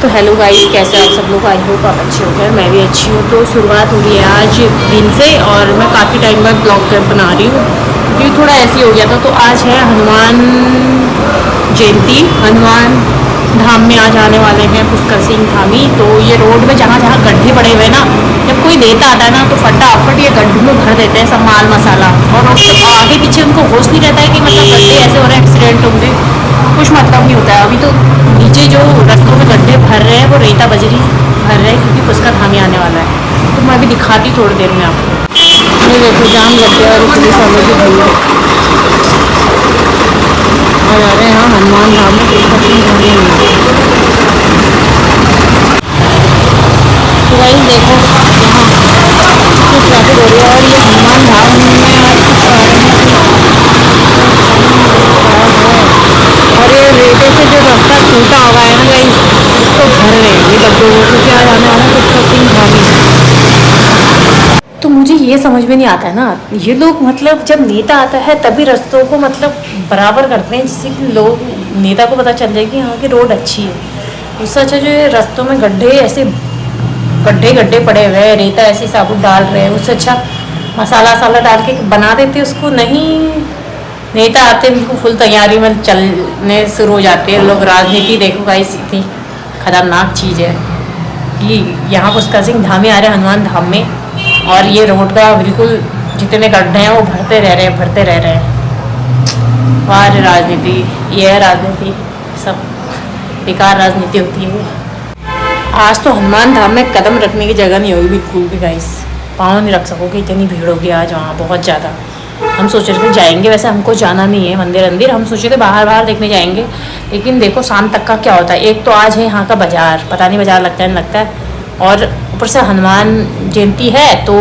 तो hello guys, कैसे आप सब लोग? आई होप आप अच्छे हो गए, मैं भी अच्छी हूँ। तो शुरुआत हो रही है आज दिन से और मैं काफ़ी टाइम बाद ब्लॉग बना रही हूँ क्योंकि थोड़ा ऐसे ही हो गया था। तो आज है हनुमान जयंती। हनुमान धाम में आज आने वाले हैं पुष्कर सिंह धामी। तो ये रोड में जहाँ जहाँ गड्ढे पड़े हुए ना, जब कोई नेता आता है ना तो फटाफट ये गड्ढों में भर देते हैं सब माल मसाला, और आगे पीछे उनको होश नहीं रहता है कि मतलब गड्ढे ऐसे हो रहे हैं, एक्सीडेंट होंगे, कुछ मतलब नहीं होता है। अभी तो नीचे जो रास्तों में गड्ढे भर रहे हैं वो रेता बजरी भर रहे हैं क्योंकि पुष्कर धामी आने वाला है। तो मैं अभी दिखाती थोड़ी देर में आपको। ये देखो जाम गड्ढे और पुलिस वालों की भीड़ आ जा रहे हैं यहाँ हनुमान धाम में पुष्कर सिंह धामी में। तो भाई देखो यहाँ कुछ ट्रैफिक हो रही है और ये हनुमान धाम में आज कुछ आ रहे हैं और ये रेते से जो रास्ता टूटा हुआ है ना भाई, इसको भर रहे हैं ये गड्ढों को क्योंकि आज आने वाला है पुष्कर सिंह धामी। तो मुझे ये समझ में नहीं आता है ना, ये लोग मतलब जब नेता आता है तभी रास्तों को मतलब बराबर करते हैं जिससे कि लोग नेता को पता चल जाए कि यहाँ की रोड अच्छी है। उससे अच्छा जो ये रास्तों में गड्ढे ऐसे गड्ढे गड्ढे पड़े हुए हैं, रेता ऐसे साबुत डाल रहे हैं, उससे अच्छा मसाला वसाला डाल के बना देते उसको। नहीं, नेता आते बिल्कुल फुल तैयारी में चलने शुरू हो जाते हैं लोग। राजनीति देखो गाइस, इतनी खतरनाक चीज़ है कि यहाँ पुष्कर सिंह धामी आ रहे हैं हनुमान धाम में, और ये रोड का बिल्कुल जितने गड्ढे हैं वो भरते रह रहे हैं, भरते रह रहे हैं। वाह राजनीति, ये है राजनीति, सब बेकार राजनीति होती है। आज तो हनुमान धाम में कदम रखने की जगह नहीं होगी बिल्कुल भी गाइस, पाँव नहीं रख सकोगे, इतनी भीड़ होगी आज वहाँ बहुत ज़्यादा। हम सोच रहे थे जाएंगे, वैसे हमको जाना नहीं है मंदिर अंदिर, हम सोचे थे बाहर बाहर देखने जाएंगे, लेकिन देखो शाम तक का क्या होता है। एक तो आज है यहाँ का बाज़ार, पता नहीं बाज़ार लगता है नहीं लगता है, और ऊपर से हनुमान जयंती है तो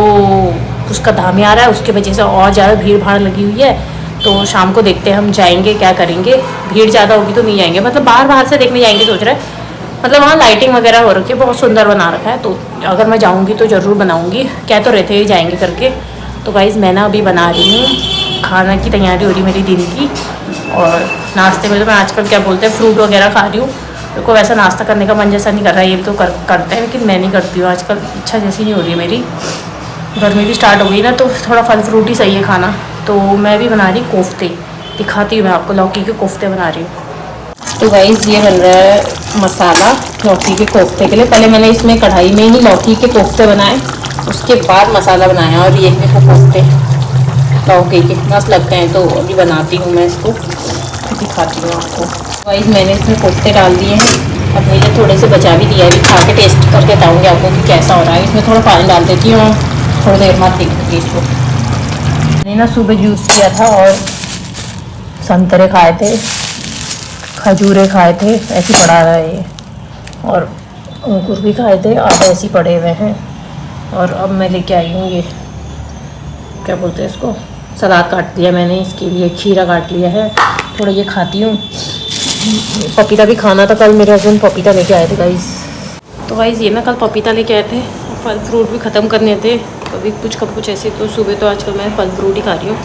पुष्कर धामी आ रहा है, उसकी वजह से और ज़्यादा भीड़ भाड़ लगी हुई है। तो शाम को देखते हैं हम जाएंगे क्या करेंगे, भीड़ ज़्यादा होगी तो नहीं जाएंगे, मतलब बाहर बाहर से देखने जाएंगे सोच रहे हैं। मतलब वहाँ लाइटिंग वगैरह हो रखी है, बहुत सुंदर बना रखा है, तो अगर मैं जाऊँगी तो ज़रूर बनाऊँगी, कह तो रहते ही जाएंगे करके। तो गाइज़ मैं ना अभी बना रही हूँ, खाना की तैयारी हो रही मेरी दिन की, और नाश्ते में तो मैं आजकल क्या बोलते हैं फ्रूट वगैरह खा रही हूँ। मेरे को वैसा नाश्ता करने का मन जैसा नहीं कर रहा है, ये भी तो करते हैं लेकिन मैं नहीं करती हूँ आजकल, इच्छा जैसी नहीं हो रही है मेरी। गर्मी भी स्टार्ट हो गई ना तो थोड़ा फल फ्रूट ही सही है खाना। तो मैं भी बना रही कोफ्ते, दिखाती हूँ मैं आपको, लौकी के कोफ्ते बना रही हूँ। तो गाइस ये बन रहा है मसाला लौकी के कोफ्ते के लिए। पहले मैंने इसमें कढ़ाई में ही लौकी के कोफ्ते बनाए, उसके बाद मसाला बनाया, और ये देखो कोफ्ते लौकी के मस्त लगते हैं। तो अभी बनाती हूँ मैं इसको, दिखाती हूँ आपको। गाइस मैंने इसमें कोफ्ते डाल दिए हैं, अब मुझे थोड़े से बचा भी दिया है, अभी खा के टेस्ट करके बताऊँगी आपको कि कैसा हो रहा है। इसमें थोड़ा पानी डाल देती हूँ, थोड़ी देर बाद देखूँगी इसको। मैंने ना सुबह जूस किया था और संतरे खाए थे, खजूरें खाए थे, ऐसे पड़ा रहा है ये, और अंगूर भी खाए थे, अब ऐसे पड़े हुए हैं। और अब मैं लेके आई हूँ ये क्या बोलते हैं इसको, सलाद काट लिया मैंने इसके लिए, खीरा काट लिया है, थोड़ा ये खाती हूँ। पपीता भी खाना था, कल मेरे हस्बैंड पपीता लेके आए थे गाइस। तो गाइस ये ना कल पपीता लेके आए थे, फल फ्रूट भी ख़त्म करने थे, कभी कुछ ऐसे। तो सुबह तो आजकल मैं फल फ्रूट ही खा रही हूँ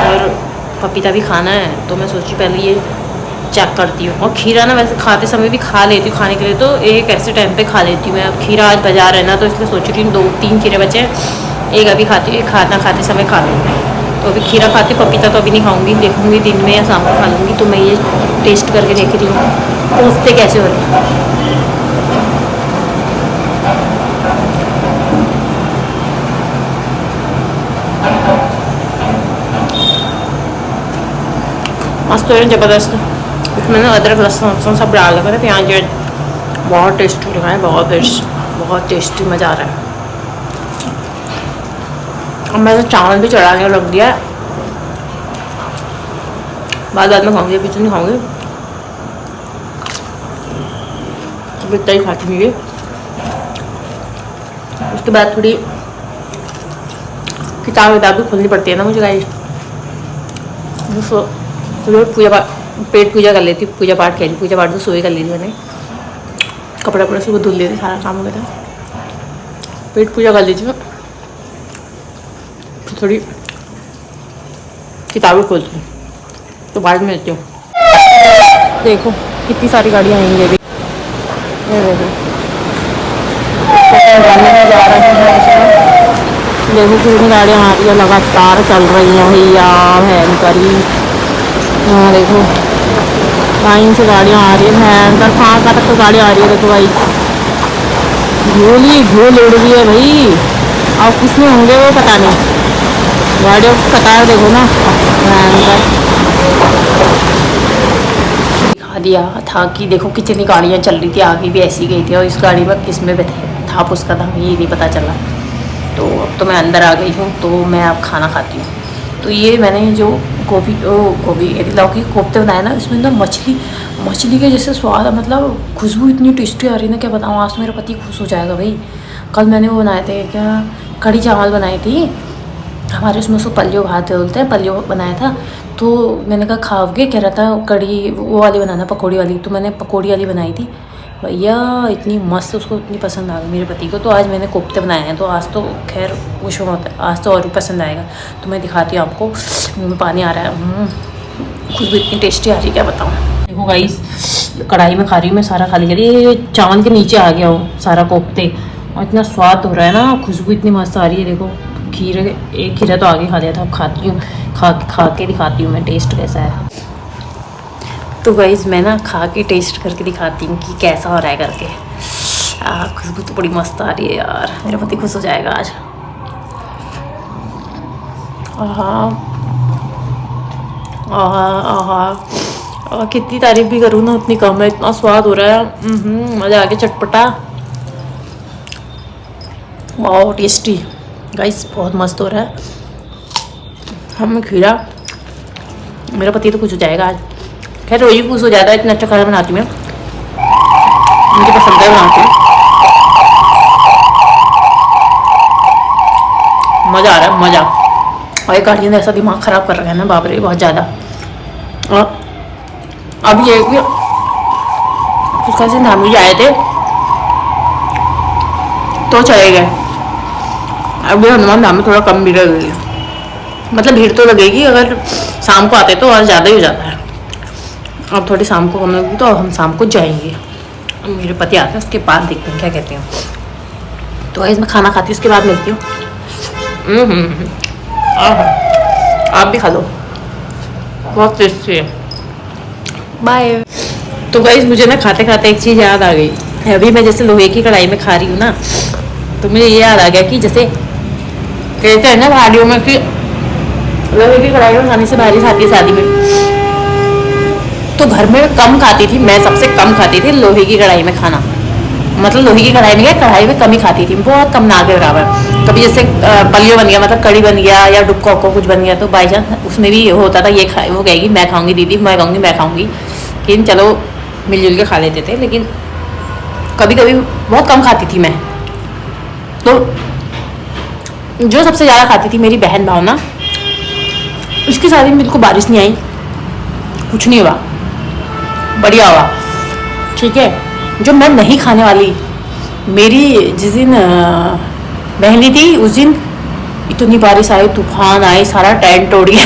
और पपीता भी खाना है, तो मैं सोची पहले ये चेक करती हूँ। और खीरा ना वैसे खाते समय भी खा लेती हूँ, खाने के लिए तो एक ऐसे टाइम पे खा लेती हूँ मैं। अब खीरा आज बाजार है ना तो इसलिए सोच रही हूँ 2-3 खीरे बचे हैं, एक अभी खाती हूँ, एक खाना खाते समय खा लूँगी। तो अभी खीरा खाती हूँ, पपीता तो अभी नहीं खाऊंगी, देखूँगी दिन में या शाम को खा लूँगी। तो मैं ये टेस्ट करके देख रही हूँ कोफ्ते कैसे हो रहे हैं। मस्त हो ज़बरदस्त। इसमें ना अदरक लहसुन सब डाल लगा था, प्याज, बहुत टेस्टी लगा है, बहुत टेस्टी, मज़ा आ रहा है। अब मैंने चावल भी चढ़ा के रख दिया है, बाद में खाऊंगी, अभी तो नहीं खाऊंगी, तो इतना ही खाती हूँ। उसके बाद थोड़ी किताब भी खोलनी पड़ती है ना मुझे गाइस, पूजा पेट पूजा कर लेती, पूजा पाठ कह ली, पूजा पाठ तो सुबह कर ली थी मैंने, कपड़ा वपड़ा सुबह धुल लेती, सारा काम हो गया था, पेट पूजा कर लीजिए, तो थोड़ी किताबें खोलती हूँ, तो बाद में लेती हूँ। देखो कितनी सारी गाड़ियाँ आएंगी अभी, ये देखो गाड़ी में जा रहे हैं इसमें। देखो कितनी गाड़ियाँ आ रही है, लगातार चल रही हैं भैया, भयंकर ही। हाँ देखो लाइन से गाड़ियाँ आ रही है भयंकर, कहाँ तक तो गाड़ी आ रही है। देखो भाई धूल ही धूल उड़ रही है भाई, और किसमें होंगे वो पता नहीं। गाड़ियों की कतार देखो ना भयंकर। दिखा दिया था कि देखो कितनी गाड़ियाँ चल रही थी, आगे भी ऐसी गई थी, और इस गाड़ी में किस में था उसका था ये नहीं पता चला। तो अब तो मैं अंदर आ गई हूँ, तो मैं अब खाना खाती हूँ। तो ये मैंने जो गोभी लौकी कोफ्ते बनाए ना, इसमें ना मछली के जैसे स्वाद, मतलब खुशबू इतनी टेस्टी आ रही ना, क्या बताऊँ। आज तो मेरा पति खुश हो जाएगा भाई। कल मैंने वो बनाए थे क्या, कढ़ी चावल बनाई थी हमारे उसमें, उसको पल्लियो भात बोलते हैं, पल्लियो बनाया था। तो मैंने कहा खाओगे, कह रहा था कढ़ी वो वाली बनाना, पकौड़ी वाली। तो मैंने पकौड़ी वाली बनाई थी भैया, इतनी मस्त, उसको इतनी पसंद आ गई मेरे पति को। तो आज मैंने कोफ्ते बनाए हैं, तो आज तो खैर कुछ होता है, आज तो और भी पसंद आएगा। तो मैं दिखाती हूँ आपको, मुँह में पानी आ रहा है, खुशबू इतनी टेस्टी आ रही है क्या बताऊँ। देखो गाइस कढ़ाई में खा रही हूँ मैं, सारा खा लिया, ये चावल के नीचे आ गया हूँ सारा कोफ्ते, और इतना स्वाद हो रहा है ना, खुशबू इतनी मस्त आ रही है। देखो खीरे, एक खीरा तो आगे खा लिया था, अब खाती हूँ, खा के दिखाती हूँ मैं टेस्ट कैसा है। तो गाइस मैं ना खा के टेस्ट करके दिखाती हूँ कि कैसा हो रहा है करके। खुशबू तो बड़ी मस्त आ रही है यार, मेरा पति खुश हो जाएगा आज। कितनी तारीफ भी करूँ ना उतनी कम है, इतना स्वाद हो रहा है, मज़ा आ गया, चटपटा, वाह टेस्टी गाइस, बहुत मस्त हो रहा है। हम खीरा, मेरा पति तो खुश हो जाएगा आज। खैर रोज ही खुश हो जाता है, इतना अच्छा खाना बनाती हूँ मैं, मुझे पसंद है बनाती हूँ, मज़ा आ रहा है मज़ा। और एक गार्जियन ने ऐसा दिमाग ख़राब कर रखा है ना बाप रे, बहुत ज़्यादा। और अब ये कि उसका से नाम भी आए थे तो चले गए, अभी हनुमान धाम में थोड़ा कम भीड़ लगेगी, मतलब भीड़ तो लगेगी, अगर शाम को आते तो और ज़्यादा ही हो जाता है। अब थोड़ी शाम को कम लगेगी, तो अब हम शाम को जाएंगे, मेरे पति आते हैं उसके बाद देखते हैं क्या कहते हैं। तो मैं खाना खाती हूँ, उसके बाद मिलती हूँ। आप भी खा लो, बहुत टेस्टी है। बाय। तो गाइस मुझे ना खाते खाते एक चीज़ याद आ गई। अभी मैं जैसे लोहे की कढ़ाई में खा रही हूँ ना, तो मुझे ये याद आ गया कि जैसे कहते हैं ना भाड़ियों में कि लोहे की कढ़ाई में खाने से बारिश आती है शादी में, तो घर में कम खाती थी मैं, सबसे कम खाती थी लोहे की कढ़ाई में खाना, मतलब लोहे की कढ़ाई में क्या, कढ़ाई में कम ही खाती थी, बहुत कम, ना के बराबर। कभी जैसे पलियो बन गया, मतलब कड़ी बन गया या डुक्का उक्का कुछ बन गया, तो बाई चांस उसमें भी होता था, ये वो कहेगी मैं खाऊंगी दीदी, मैं खाऊंगी मैं खाऊंगी, लेकिन चलो मिलजुल के खा लेते थे। लेकिन कभी कभी बहुत कम खाती थी मैं। तो जो सबसे ज़्यादा खाती थी मेरी बहन भावना, उसकी शादी में बिल्कुल बारिश नहीं आई, कुछ नहीं हुआ, बढ़िया हुआ, ठीक है। जो मैं नहीं खाने वाली, मेरी जिस दिन मेहंदी थी उस दिन इतनी बारिश आई, तूफान आई, सारा टेंट तोड़ गया।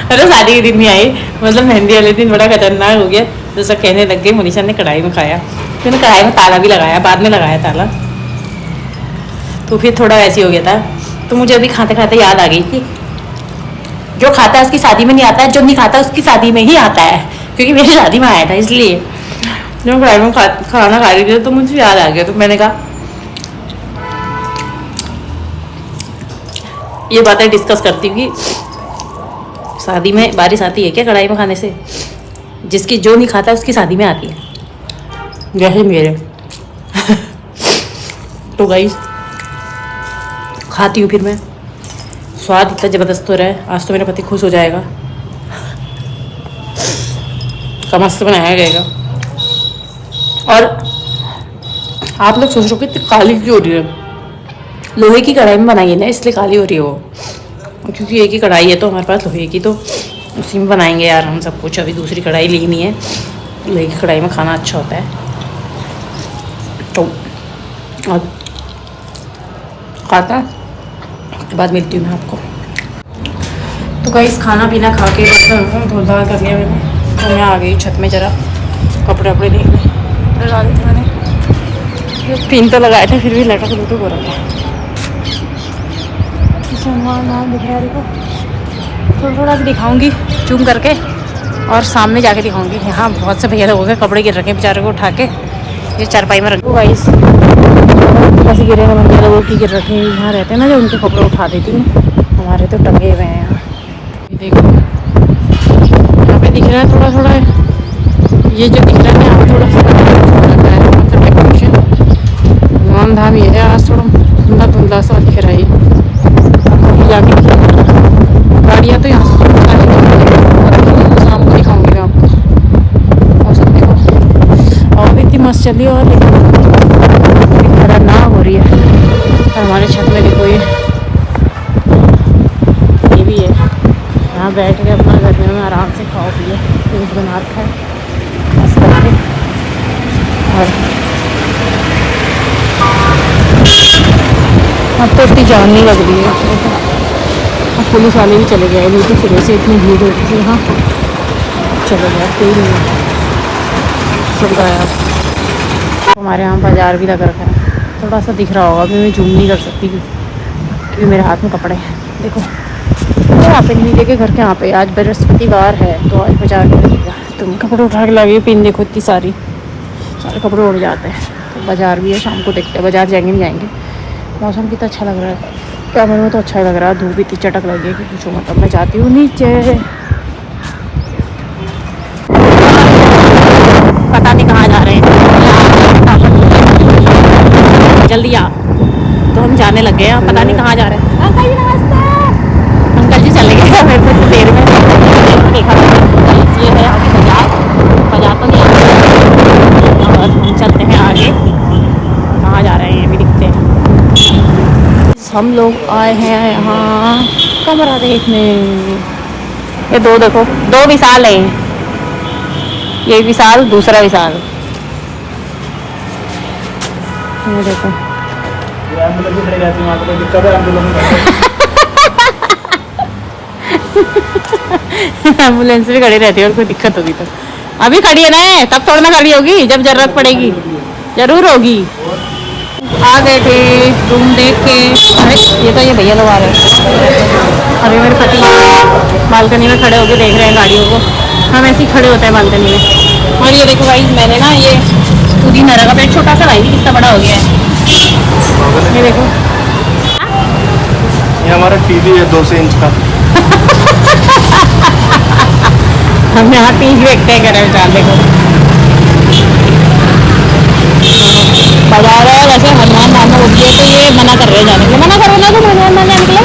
मतलब शादी के दिन नहीं आई, मतलब मेहंदी वाले दिन बड़ा खतरनाक हो गया। तो सब कहने लग गए मनीषा ने कढ़ाई में खाया, फिर कढ़ाई में ताला भी लगाया, बाद में लगाया ताला, तो फिर थोड़ा वैसे हो गया था। तो मुझे अभी खाते खाते याद आ गई कि जो खाता है उसकी शादी में नहीं आता है, जो नहीं खाता उसकी शादी में ही आता है, क्योंकि मेरी शादी में आया था, इसलिए जब मैं कढ़ाई में खाना खा रही थी तो मुझे याद आ गया। तो मैंने कहा ये बातें डिस्कस करती हूँ कि शादी में बारिश आती है क्या कढ़ाई में खाने से, जिसकी जो नहीं खाता उसकी शादी में आती है, जैसे मेरे। तो गाइस खाती हूँ फिर मैं, स्वाद इतना ज़बरदस्त हो रहा है, आज तो मेरा पति खुश हो जाएगा, मस्त बनाया जाएगा। और आप लोग सोच रहे हो कि इतनी काली क्यों हो रही है, लोहे की कढ़ाई में बनाई है ना, इसलिए काली हो रही है वो, क्योंकि एक ही कढ़ाई है तो हमारे पास लोहे की, तो उसी में बनाएंगे यार हम सब कुछ। अभी दूसरी कढ़ाई लेनी है, लोहे की कढ़ाई में खाना अच्छा होता है। तो अब खाता के बाद मिलती हूँ मैं आपको। तो गाइस खाना पीना खा के बस धुल धाल कर लिया मैंने, तो मैं आ गई छत में जरा कपड़े वपड़े देखने। पिन तो लगाए थे फिर भी लटक लुटक हो रहा है। हनुमान दिख रहा है देखो, थोड़ा थोड़ा दिखाऊंगी जूम करके और सामने जाके दिखाऊंगी। यहाँ बहुत से भैया लोगों के कपड़े गिर रखे हैं बेचारे को उठा के ये चारपाई में रखो गाइस। कैसे गिरे हैं भैया लोगों की गिर रखे हैं, यहाँ रहते हैं ना जो उनके कपड़े उठा देती हूँ। हमारे तो टंगे हुए हैं यहाँ, देखो यहाँ पे दिख रहा है थोड़ा थोड़ा, ये जो दिख रहा है यहाँ थोड़ा सा डेकोरेशन। हनुमान धाम ये है, आज थोड़ा धुंधला धुंधला सा दिख रहा है। जाके गाड़ियाँ तो यहाँ से शाम को दिखाऊंगी मैं आपको। मौसम देखो और भी इतनी मस्त चली और खतरनाक हो रही है। और हमारे छत में देखो ये भी है, यहाँ बैठ के अपना घर में आराम से खाओ पिए, कुछ बना रखा है मस्त करके। और अब तो इतनी जान नहीं लग रही है। अब पुलिस वाले भी चले गए, बिल्कुल सुबह से इतनी भीड़ होती थी यहाँ, चले गए कोई नहीं, सब गायब। हमारे यहाँ बाज़ार भी लग रखा है, थोड़ा सा दिख रहा होगा, अभी मैं जूम नहीं कर सकती क्योंकि मेरे हाथ में कपड़े हैं। देखो तो यहाँ पे नीचे के घर के यहाँ पे आज बृहस्पतिवार है तो आज बाजार नहीं लगेगा। तुम कपड़े उठा के लगे पिन देखो इतनी सारी, सारे कपड़े उड़ जाते हैं। तो बाज़ार भी है, शाम को देखते हैं बाज़ार जाएंगे नहीं जाएंगे। मौसम कितना अच्छा लग रहा है, कैमरे में तो अच्छा लग रहा है, धूप इतनी चटक लगी है कि पूछो मतलब। मैं जाती हूँ नीचे, पता नहीं कहाँ जा रहे हैं, जल्दी आ। तो हम जाने लग गए हैं, पता नहीं कहाँ जा रहे हैं। अंकल जी नमस्ते। अंकल जी चले गए मेरे को देर में देखा ये है आगे बाजार, बाजार तो नहीं आ, और हम चलते हैं आगे, कहाँ जा रहे हैं ये भी दिखते हैं। हम लोग आए हैं यहाँ कमरा देखने। ये दो देखो, दो विशाल है, ये विशाल दूसरा विशाल। ये देखो एम्बुलेंस भी खड़ी रहती है वहाँ, कोई दिक्कत है एम्बुलेंस भी खड़ी रहती है और कोई दिक्कत होगी तो अभी खड़ी है ना, तब थोड़ा ना खड़ी होगी, जब जरूरत पड़ेगी जरूर होगी। आ गए थे रूम देख के। अरे ये तो ये भैया लोग आ रहे हैं, अभी मेरे पति बालकनी में खड़े होकर देख रहे हैं गाड़ियों को। हम ऐसे ही खड़े होते हैं बालकनी में। और ये देखो भाई मैंने ना ये पुदीना का पेड़ छोटा सा लाई थी, कितना बड़ा हो गया है ये देखो। ये हमारा टीवी है 200 इंच का। हम यहाँ टीवी देखते हैं करे विचार। देखो बाजार है वैसे हनुमान धाम में होती है, तो ये मना कर रहे हैं जाने के लिए। मना करो ना तुम हनुमान धाम जाने के लिए,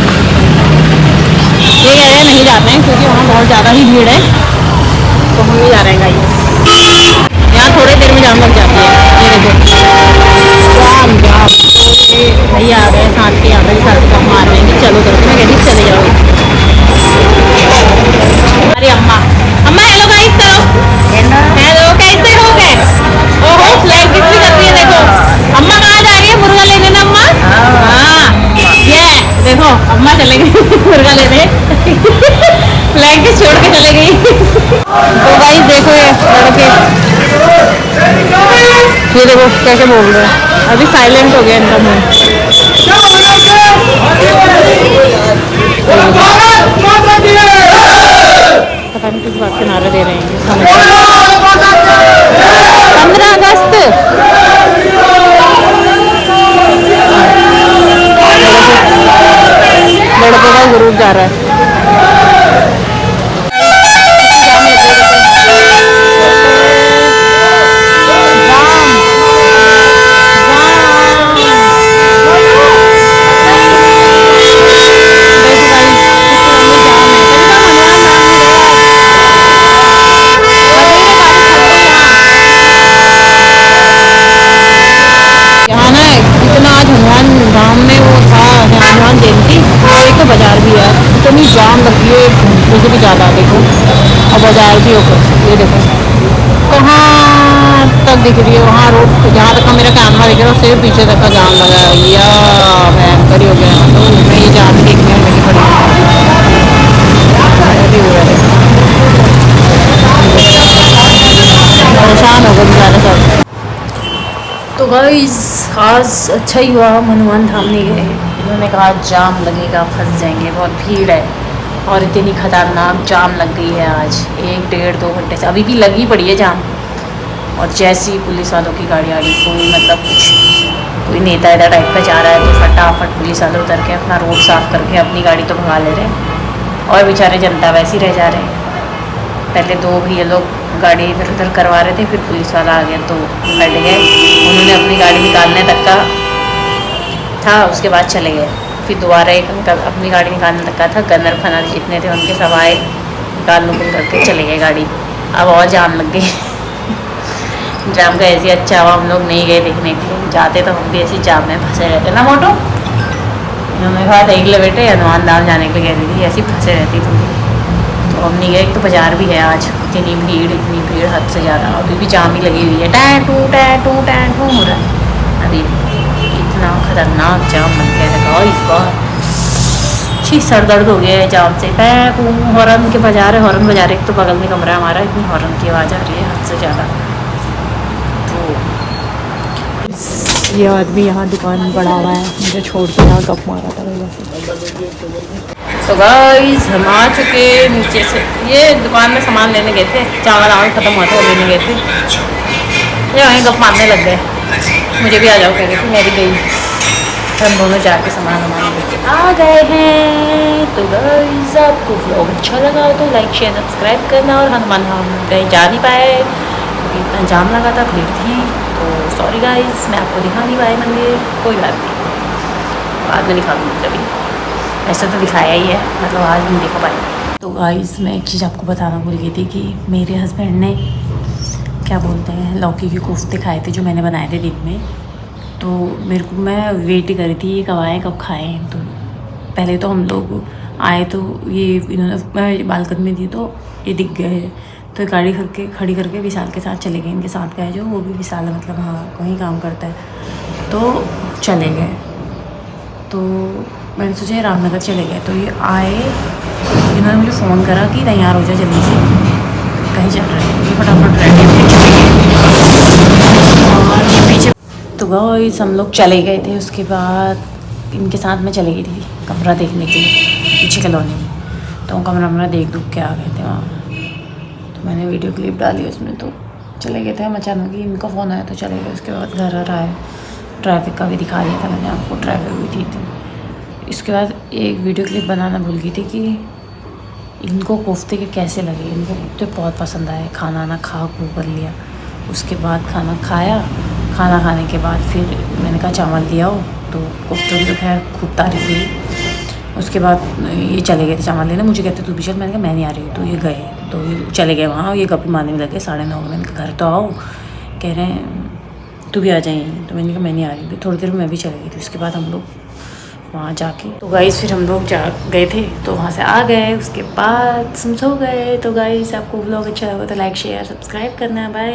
ये कह रहे हैं नहीं जाते हैं क्योंकि वहाँ बहुत ज़्यादा ही भीड़ है, तो हम नहीं जा रहे हैं गाइस। यहाँ थोड़ी देर में जाम लग जाती है, ये देखो जाम जाम। भैया आ गए साथ के, आ गए साथ का मार रहे हैं चलो करो, मैं कहती चले जाओ। अरे अम्मा अम्मा हेलो गाइस करो, हेलो कैसे हो गए? ओहो फ्लैग कितनी करती है देखो। अम्मा कहाँ जा रही है? मुर्गा लेने ना अम्मा। हाँ ये देखो अम्मा चले गई मुर्गा लेने फ्लैग के छोड़ के चले गई। तो गाइस देखो ये लड़के, ये देखो कैसे बोल रहे हैं, अभी साइलेंट हो गया इनका मुंह। पता नहीं किस बात के नारे दे रहे हैं, 15 अगस्त। लड़कों का ग्रुप जा रहा है। बाजार भी है, इतनी जाम लगी है मुझे भी ज़्यादा। देखो और बाजार भी होकर ये देखो कहाँ तक दिख रही है, वहाँ रोड जहाँ तक का मेरा कैमरा दिख रहा है उससे पीछे तक का जाम लगा है। या भयंकर ही हो गया, तो मैं ये जाम देखने में लगी पड़ी परेशान हो गए बेचारे सब। तो गाइस आज अच्छा ही हुआ हम हनुमान धाम नहीं गए। इन्होंने कहा जाम लगेगा, फंस जाएंगे, बहुत भीड़ है। और इतनी खतरनाक जाम लग गई है आज 1-1.5-2 घंटे से, अभी भी लगी पड़ी है जाम। और जैसी पुलिस वालों की गाड़ी आ रही, कोई मतलब कुछ कोई नेता इधर टाइप का जा रहा है तो फटाफट पुलिस वाले उतर के अपना रोड साफ़ करके अपनी गाड़ी तो भगा ले रहे हैं और बेचारे जनता वैसे ही रह जा रहे हैं। पहले 2 भैया लोग गाड़ी इधर उधर करवा रहे थे, फिर पुलिस वाला आ गया तो हट गए। उन्होंने अपनी गाड़ी निकालने तक का था, उसके बाद चले गए। फिर दोबारा एक अंकल अपनी गाड़ी निकालने तक का था, गनर फनर जितने थे उनके सब आए, निकाल नुकल करके चले गए गाड़ी। अब और जाम लग गई। जाम का ऐसे अच्छा हुआ हम लोग नहीं गए देखने के लिए, जाते तो हम भी ऐसे जाम में फंसे रहते ना। मोटो इन्होंने कहा देख ले बेटे, हनुमान धाम जाने के लिए कह रही थी, ऐसी फंसे रहती तुम। तो हम नहीं गए। एक तो बाजार भी है आज, इतनी भीड़ हद से ज़्यादा, अभी भी जाम ही लगी हुई है, टैटू हो रहा है अभी। इतना खतरनाक जाम लग गया है इस बार, छी सर दर्द हो गया है जाम से। हॉर्न के बजा रहे, हॉर्न बजा रहे। एक तो बगल में कमरा हमारा, इतनी हॉर्न की आवाज़ आ रही है हद से ज़्यादा। तो ये आदमी यहाँ दुकान में पड़ा हुआ है, मुझे छोड़ के यहाँ गप मारा था भैया से। तो गाइस हम आ चुके नीचे से, ये दुकान में सामान लेने गए थे, चावल ख़त्म हुआ था लेने गए थे, ये वहीं गप मारने लग गए। मुझे भी आ जाओ कह रही थी, मैं भी गई। हम दोनों जाके सामान लेके आ गए हैं। तो गाइस आपको व्लॉग अच्छा लगा तो लाइक शेयर सब्सक्राइब करना। और हनुमान हम कहीं जा नहीं पाए क्योंकि इतना जाम लगा था, भीड़ थी। तो सॉरी गाइस, मैं आपको दिखा नहीं पाई मंदिर, कोई बात नहीं, बाद में दिखा दूँगी कभी। ऐसा तो दिखाया ही है, मतलब आज नहीं देखा पाई। तो गाइस मैं एक चीज़ आपको बताना भूल गई थी कि मेरे हस्बैंड ने क्या बोलते हैं लौकी के कोफ्ते खाए थे जो मैंने बनाए थे दिन में। तो मेरे को मैं वेट ही कर रही थी ये कब आए कब खाएँ। तो पहले तो हम लोग आए तो ये इन्होंने, मैं बालकनी में थी तो ये दिख गए, तो गाड़ी खड़ी करके विशाल के साथ चले गए। इनके साथ गए जो, वो भी विशाल है, मतलब हाँ वहीं काम करता है, तो चले गए। तो मैंने सोचा रामनगर चले गए। तो ये आए, इन्होंने मुझे फ़ोन करा कि तैयार हो जाए जल्दी से, कहीं चल रहे हैं। ये फटाफट रेडी और ये पीछे। तो गाइस हम लोग चले गए थे, उसके बाद इनके साथ मैं चली गई थी कमरा देखने के लिए पीछे कॉलोनी में। तो कमरा देख के आ गए थे वहाँ। तो मैंने वीडियो क्लिप डाली उसमें, तो चले गए थे हम। अचानक ही इनका फ़ोन आया तो चले गए। उसके बाद घर आए, ट्रैफिक का भी दिखा दिया था मैंने आपको, ट्रैफिक भी थी। इसके बाद एक वीडियो क्लिप बनाना भूल गई थी कि इनको कोफ्ते के कैसे लगे। इनको कोफ्ते बहुत पसंद आए, खाना खा कर लिया। उसके बाद खाना खाया, खाना खाने के बाद फिर मैंने कहा चावल दिया हो, तो कोफ्ते की तो खैर खूब तारीफ हुई। उसके बाद ये चले गए थे चावल लेने, मुझे कहते तू भी चल, मैंने कहा मैं नहीं आ रही हूँ। तो ये गए, तो ये चले गए वहाँ, ये गप्पी मारने में लगे 9:30 में। मैंने कहा घर तो आओ, कह रहे हैं तू भी आ जाइए। तो मैंने कहा मैं नहीं आ रही। थोड़ी देर में मैं भी चली गई थी। उसके बाद हम लोग वहाँ जाके, तो गाइस फिर हम लोग जा गए थे, तो वहाँ से आ गए। उसके बाद सो गए। तो गाइस आपको व्लॉग अच्छा लगा तो लाइक शेयर सब्सक्राइब करना, बाय।